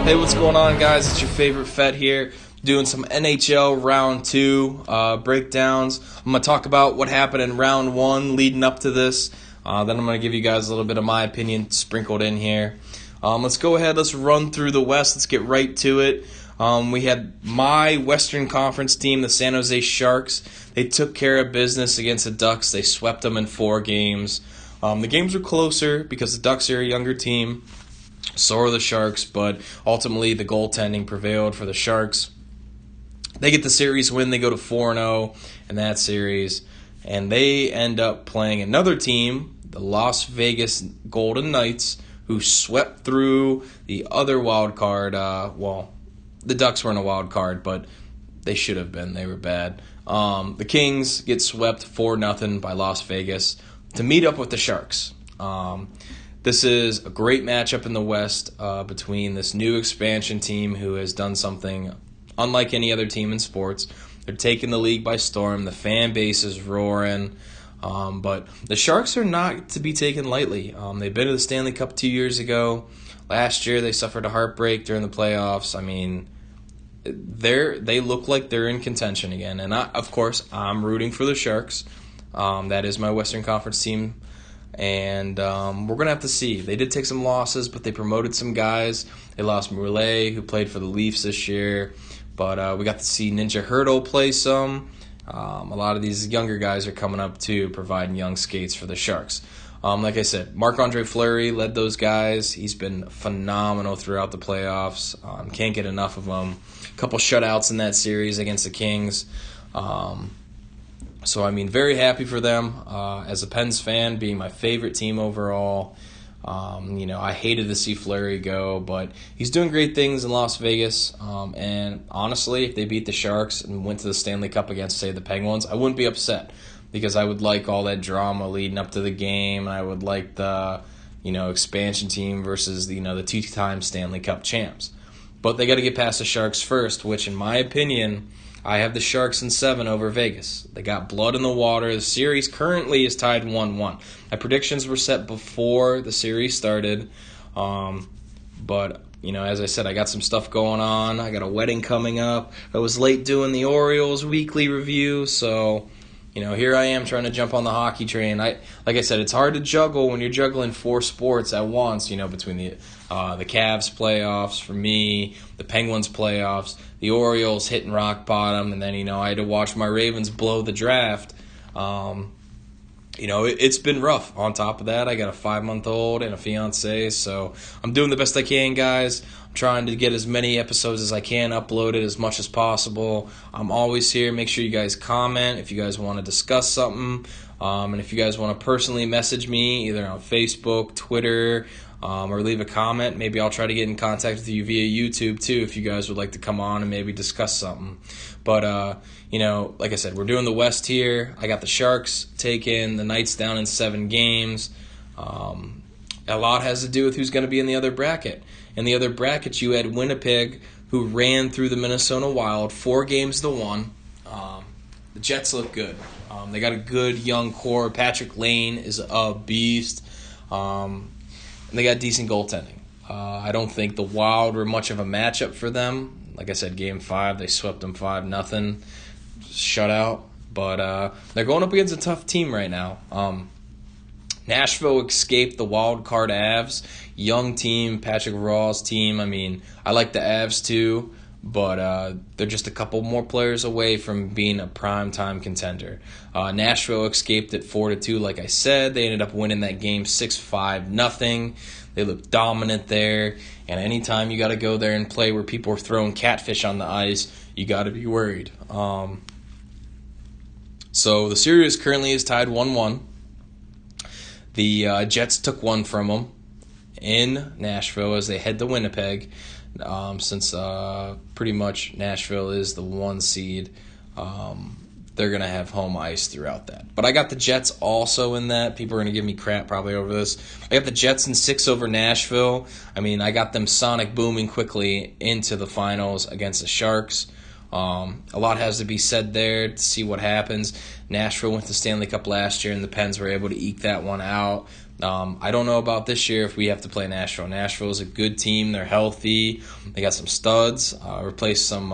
Hey, what's going on, guys? It's your favorite Fett here, doing some NHL Round 2 breakdowns. I'm going to talk about what happened in Round 1 leading up to this. Then I'm going to give you guys a little bit of my opinion sprinkled in here. Let's go ahead. Let's run through the West. Let's get right to it. We had my Western Conference team, the San Jose Sharks. They took care of business against the Ducks. They swept them in 4 games. The games were closer because the Ducks are a younger team. So are the Sharks, but ultimately the goaltending prevailed for the Sharks. They get the series win. They go to 4-0 in that series, and they end up playing another team, the Las Vegas Golden Knights, who swept through the other wild card. The Ducks weren't a wild card, but they should have been. They were bad. The Kings get swept 4-0 by Las Vegas to meet up with the Sharks. This is a great matchup in the West between this new expansion team who has done something unlike any other team in sports. They're taking the league by storm. The fan base is roaring. But the Sharks are not to be taken lightly. They've been to the Stanley Cup 2 years ago. Last year they suffered a heartbreak during the playoffs. I mean, they look like they're in contention again. And, of course, I'm rooting for the Sharks. That is my Western Conference team. And we're going to have to see. They did take some losses, but they promoted some guys. They lost Moulet, who played for the Leafs this year. But we got to see Ninja Hurdle play some. A lot of these younger guys are coming up, too, providing young skates for the Sharks. Like I said, Marc-Andre Fleury led those guys. He's been phenomenal throughout the playoffs. Can't get enough of him. A couple shutouts in that series against the Kings. So, very happy for them. As a Pens fan, being my favorite team overall, I hated to see Fleury go, but he's doing great things in Las Vegas. And honestly, if they beat the Sharks and went to the Stanley Cup against, say, the Penguins, I wouldn't be upset because I would like all that drama leading up to the game. I would like the, expansion team versus, the 2-time Stanley Cup champs. But they got to get past the Sharks first, which, in my opinion, I have the Sharks in 7 over Vegas. They got blood in the water. The series currently is tied 1-1. My predictions were set before the series started. But, as I said, I got some stuff going on. I got a wedding coming up. I was late doing the Orioles weekly review, so here I am trying to jump on the hockey train. Like I said, it's hard to juggle when you're juggling 4 sports at once, between the Cavs playoffs for me, the Penguins playoffs, the Orioles hitting rock bottom, and then, I had to watch my Ravens blow the draft. It's been rough. On top of that, I got a 5-month-old and a fiance, so I'm doing the best I can, guys. I'm trying to get as many episodes as I can uploaded as much as possible. I'm always here. Make sure you guys comment if you guys want to discuss something. And if you guys want to personally message me, either on Facebook, Twitter, or leave a comment, maybe I'll try to get in contact with you via YouTube, too, if you guys would like to come on and maybe discuss something. But, like I said, we're doing the West here. I got the Sharks taking the Knights down in 7 games. A lot has to do with who's going to be in the other bracket. In the other bracket, you had Winnipeg, who ran through the Minnesota Wild 4-1. The Jets look good. They got a good young core. Patrick Lane is a beast. And they got decent goaltending. I don't think the Wild were much of a matchup for them. Like I said, Game 5, they swept them 5-0. Shutout. But they're going up against a tough team right now. Nashville escaped the wild card Avs. Young team, Patrick Raw's team. I like the Avs too, but they're just a couple more players away from being a primetime contender. Nashville escaped it 4-2, like I said. They ended up winning that game 6-5-0. They looked dominant there, and anytime you got to go there and play where people are throwing catfish on the ice, you got to be worried. So the series currently is tied 1-1. The Jets took one from them in Nashville as they head to Winnipeg, since pretty much Nashville is the 1 seed. They're going to have home ice throughout that. But I got the Jets also in that. People are going to give me crap probably over this. I got the Jets in 6 over Nashville. I got them sonic booming quickly into the finals against the Sharks. A lot has to be said there to see what happens. Nashville went to the Stanley Cup last year, and the Pens were able to eke that one out. I don't know about this year if we have to play Nashville. Nashville is a good team. They're healthy. They got some studs. Replaced some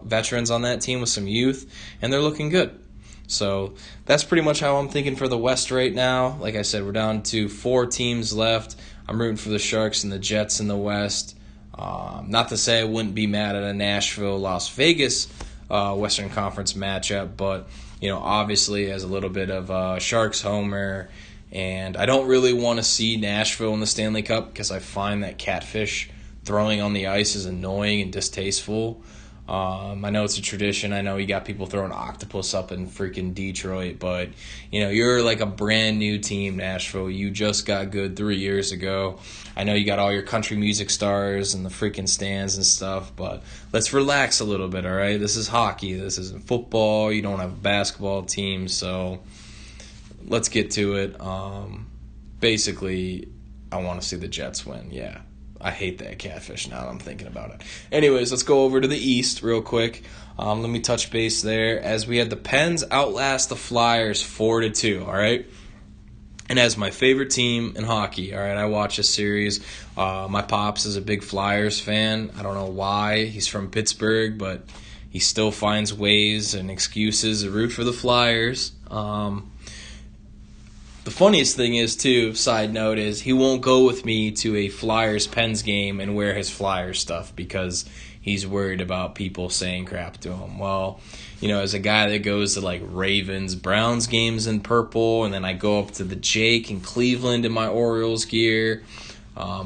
veterans on that team with some youth, and they're looking good. So that's pretty much how I'm thinking for the West right now. Like I said, we're down to 4 teams left. I'm rooting for the Sharks and the Jets in the West. Not to say I wouldn't be mad at a Nashville-Las Vegas Western Conference matchup, but obviously as a little bit of a Sharks homer, and I don't really want to see Nashville in the Stanley Cup because I find that catfish throwing on the ice is annoying and distasteful. I know it's a tradition. I know you got people throwing octopus up in freaking Detroit, but you're like a brand new team, Nashville. You just got good 3 years ago. I know you got all your country music stars and the freaking stands and stuff, but let's relax a little bit, all right? This is hockey. This isn't football. You don't have a basketball team, so let's get to it. Basically, I want to see the Jets win, yeah. I hate that catfish now that I'm thinking about it. Anyways, let's go over to the East real quick. Let me touch base there as we had the Pens outlast the Flyers 4-2, all right? And as my favorite team in hockey, all right, I watch this series. My pops is a big Flyers fan. I don't know why. He's from Pittsburgh, but he still finds ways and excuses to root for the Flyers. The funniest thing is, too, side note, is he won't go with me to a Flyers-Pens game and wear his Flyers stuff because he's worried about people saying crap to him. Well, as a guy that goes to, like, Ravens-Browns games in purple, and then I go up to the Jake in Cleveland in my Orioles gear, I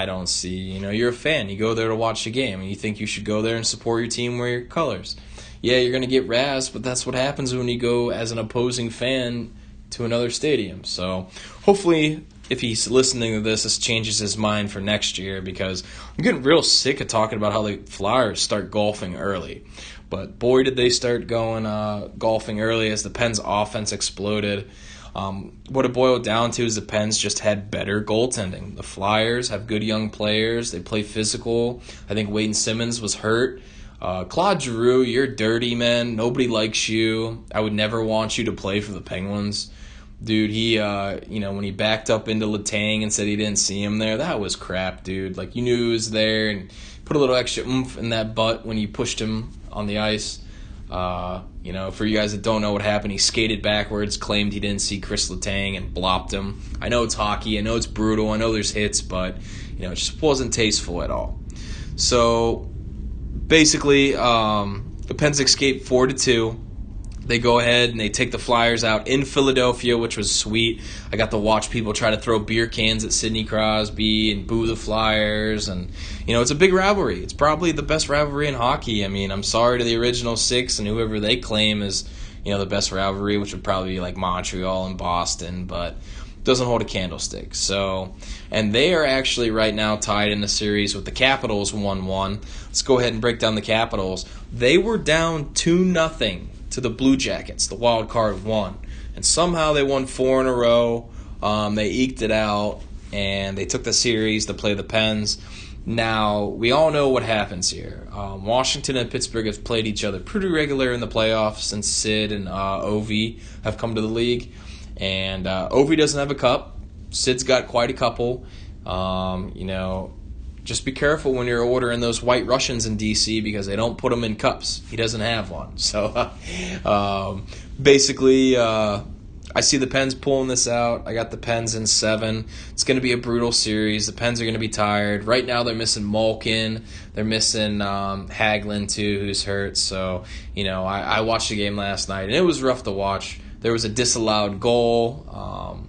don't see, you're a fan. You go there to watch the game, and you think you should go there and support your team, wear your colors. Yeah, you're going to get razzed, but that's what happens when you go as an opposing fan to another stadium. So hopefully, if he's listening to this changes his mind for next year, because I'm getting real sick of talking about how the Flyers start golfing early. But boy, did they start going golfing early as the Pens' offense exploded. What it boiled down to is the Pens just had better goaltending. The Flyers have good young players. They play physical. I think Wade Simmons was hurt. Claude Giroux, you're dirty, man. Nobody likes you. I would never want you to play for the Penguins. Dude, he, when he backed up into Letang and said he didn't see him there, that was crap, dude. Like, you knew he was there and put a little extra oomph in that butt when you pushed him on the ice. For you guys that don't know what happened, he skated backwards, claimed he didn't see Chris Letang, and blopped him. I know it's hockey. I know it's brutal. I know there's hits, but, it just wasn't tasteful at all. So basically, the Pens escape 4-2. They go ahead and they take the Flyers out in Philadelphia, which was sweet. I got to watch people try to throw beer cans at Sidney Crosby and boo the Flyers. And, it's a big rivalry. It's probably the best rivalry in hockey. I mean, I'm sorry to the original 6 and whoever they claim is, the best rivalry, which would probably be like Montreal and Boston, but doesn't hold a candlestick. So, and they are actually right now tied in the series with the Capitals 1-1. Let's go ahead and break down the Capitals. They were down 2-0 to the Blue Jackets, the wild card won. And somehow they won 4 in a row. They eked it out, and they took the series to play the Pens. Now, we all know what happens here. Washington and Pittsburgh have played each other pretty regular in the playoffs since Sid and Ovi have come to the league. And Ovi doesn't have a cup. Sid's got quite a couple. Just be careful when you're ordering those White Russians in D.C. because they don't put them in cups. He doesn't have one. So, basically, I see the Pens pulling this out. I got the Pens in 7. It's going to be a brutal series. The Pens are going to be tired. Right now, they're missing Malkin. They're missing Hagelin, too, who's hurt. So, I watched the game last night, and it was rough to watch. There was a disallowed goal.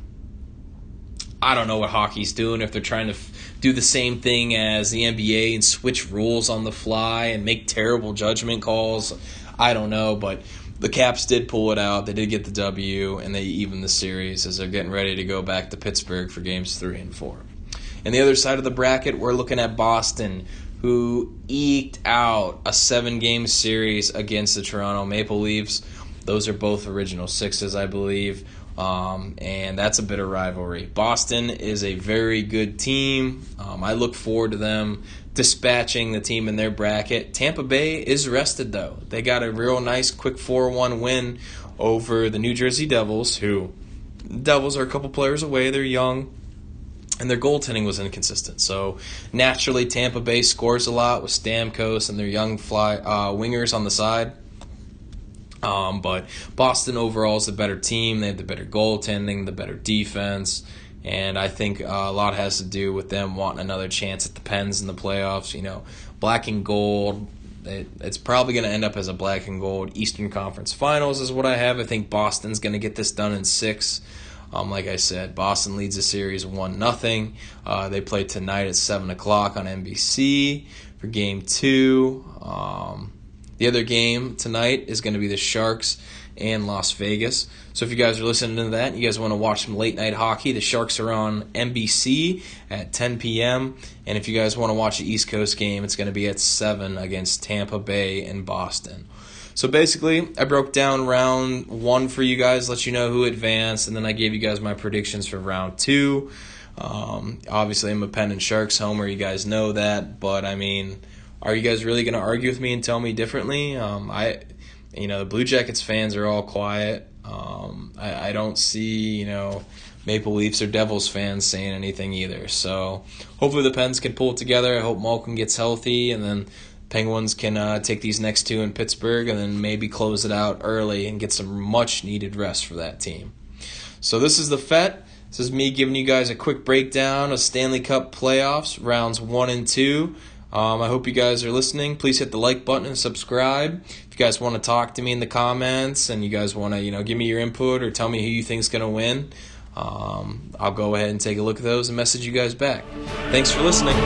I don't know what hockey's doing, if they're trying to do the same thing as the NBA and switch rules on the fly and make terrible judgment calls. I don't know, but the Caps did pull it out. They did get the W, and they evened the series as they're getting ready to go back to Pittsburgh for games 3 and 4. And the other side of the bracket, we're looking at Boston, who eked out a 7-game series against the Toronto Maple Leafs. Those are both original 6s, I believe. And that's a bitter rivalry. Boston is a very good team. I look forward to them dispatching the team in their bracket. Tampa Bay is rested, though. They got a real nice quick 4-1 win over the New Jersey Devils, who Devils are a couple players away. They're young. And their goaltending was inconsistent. So naturally, Tampa Bay scores a lot with Stamkos and their young wingers on the side. But Boston overall is the better team. They have the better goaltending, the better defense. And I think a lot has to do with them wanting another chance at the Pens in the playoffs. You know, black and gold. It's probably going to end up as a black and gold Eastern Conference Finals is what I have. I think Boston's going to get this done in 6. Like I said, Boston leads the series 1-0. They play tonight at 7 o'clock on NBC for Game 2. The other game tonight is going to be the Sharks and Las Vegas. So if you guys are listening to that and you guys want to watch some late-night hockey, the Sharks are on NBC at 10 p.m. And if you guys want to watch the East Coast game, it's going to be at 7 against Tampa Bay and Boston. So basically, I broke down round 1 for you guys, let you know who advanced, and then I gave you guys my predictions for round 2. Obviously, I'm a Penn and Sharks homer. You guys know that, but I mean, are you guys really going to argue with me and tell me differently? The Blue Jackets fans are all quiet. I don't see, Maple Leafs or Devils fans saying anything either. So hopefully the Pens can pull it together. I hope Malkin gets healthy, and then Penguins can take these next 2 in Pittsburgh and then maybe close it out early and get some much-needed rest for that team. So this is the Fett. This is me giving you guys a quick breakdown of Stanley Cup playoffs, rounds 1 and 2. I hope you guys are listening. Please hit the like button and subscribe. If you guys want to talk to me in the comments and you guys want to, give me your input or tell me who you think's going to win, I'll go ahead and take a look at those and message you guys back. Thanks for listening.